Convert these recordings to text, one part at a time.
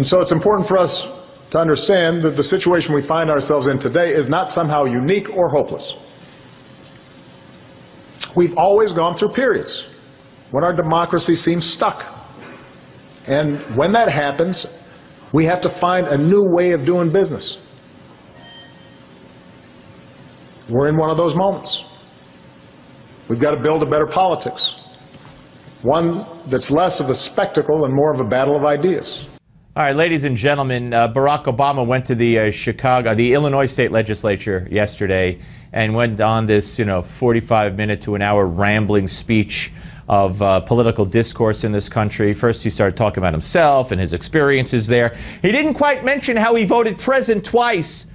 And so it's important for us to understand that the situation we find ourselves in today is not somehow unique or hopeless. We've always gone through periods when our democracy seems stuck. And when that happens, we have to find a new way of doing business. We're in one of those moments. We've got to build a better politics, one that's less of a spectacle and more of a battle of ideas. All right, ladies and gentlemen, Barack Obama went to the the Illinois State Legislature yesterday and went on this, 45-minute to an hour rambling speech of political discourse in this country. First, he started talking about himself and his experiences there. He didn't quite mention how he voted present twice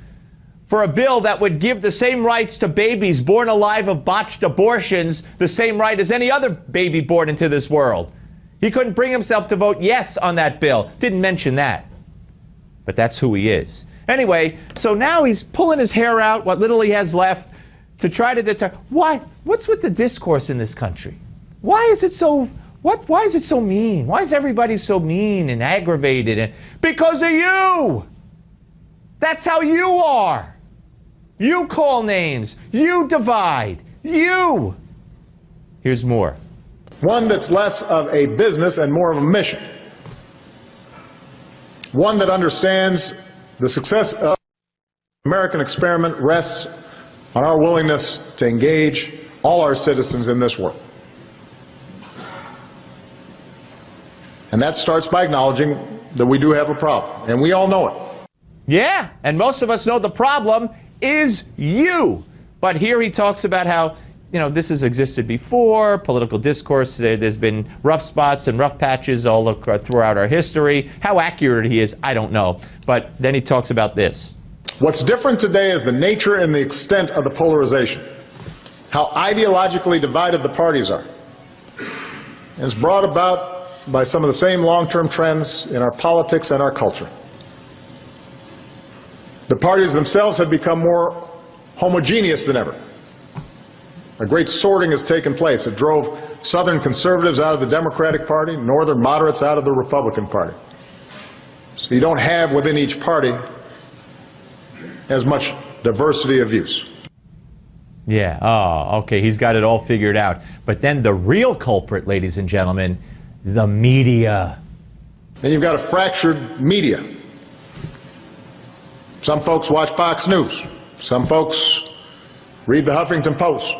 for a bill that would give the same rights to babies born alive of botched abortions, the same right as any other baby born into this world. He couldn't bring himself to vote yes on that bill. Didn't mention that. But that's who he is. Anyway, so now he's pulling his hair out, what little he has left, to try to determine what's with the discourse in this country? Why is it so mean? Why is everybody so mean and aggravated? And because of you! That's how you are. You call names. You divide. You. Here's more. One that's less of a business and more of a mission. One that understands the success of the American experiment rests on our willingness to engage all our citizens in this work. And that starts by acknowledging that we do have a problem, and we all know it. Yeah, and most of us know the problem is you. But here he talks about how, this has existed before, political discourse, there's been rough spots and rough patches all throughout our history. How accurate he is, I don't know. But then he talks about this. What's different today is the nature and the extent of the polarization, how ideologically divided the parties are. And it's brought about by some of the same long-term trends in our politics and our culture. The parties themselves have become more homogeneous than ever. A great sorting has taken place. It drove Southern conservatives out of the Democratic Party, Northern moderates out of the Republican Party. So you don't have within each party as much diversity of views. Yeah, okay, he's got it all figured out. But then the real culprit, ladies and gentlemen, the media. Then you've got a fractured media. Some folks watch Fox News. Some folks read the Huffington Post.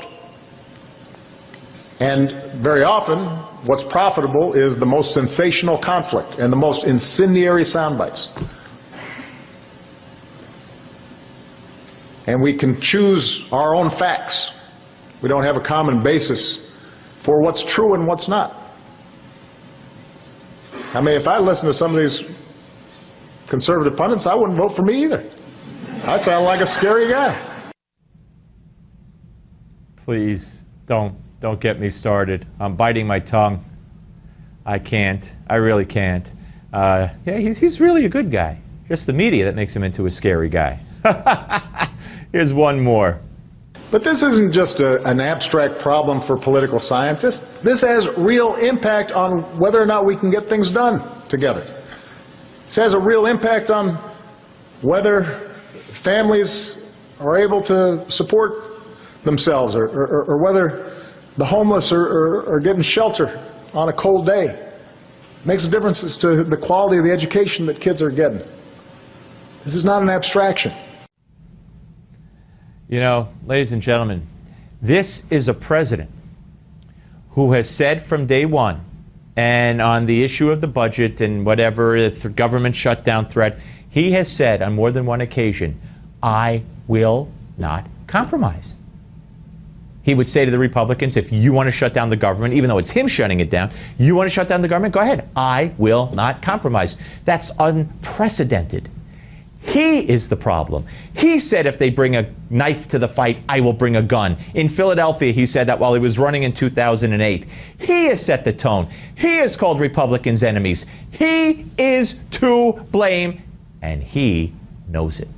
And very often, what's profitable is the most sensational conflict and the most incendiary sound bites. And we can choose our own facts. We don't have a common basis for what's true and what's not. I mean, if I listen to some of these conservative pundits, I wouldn't vote for me either. I sound like a scary guy. Please, don't get me started. I'm biting my tongue. I can't. I really can't. Yeah, he's really a good guy. Just the media that makes him into a scary guy. Here's one more. But this isn't just an abstract problem for political scientists. This has real impact on whether or not we can get things done together. This has a real impact on whether families are able to support themselves or whether the homeless are getting shelter on a cold day. It makes a difference as to the quality of the education that kids are getting. This is not an abstraction. Ladies and gentlemen, this is a president who has said from day one, and on the issue of the budget and whatever, the government shutdown threat, he has said on more than one occasion, I will not compromise. He would say to the Republicans, if you want to shut down the government, even though it's him shutting it down, you want to shut down the government, go ahead. I will not compromise. That's unprecedented. He is the problem. He said if they bring a knife to the fight, I will bring a gun. In Philadelphia, he said that while he was running in 2008. He has set the tone. He has called Republicans enemies. He is to blame, and he knows it.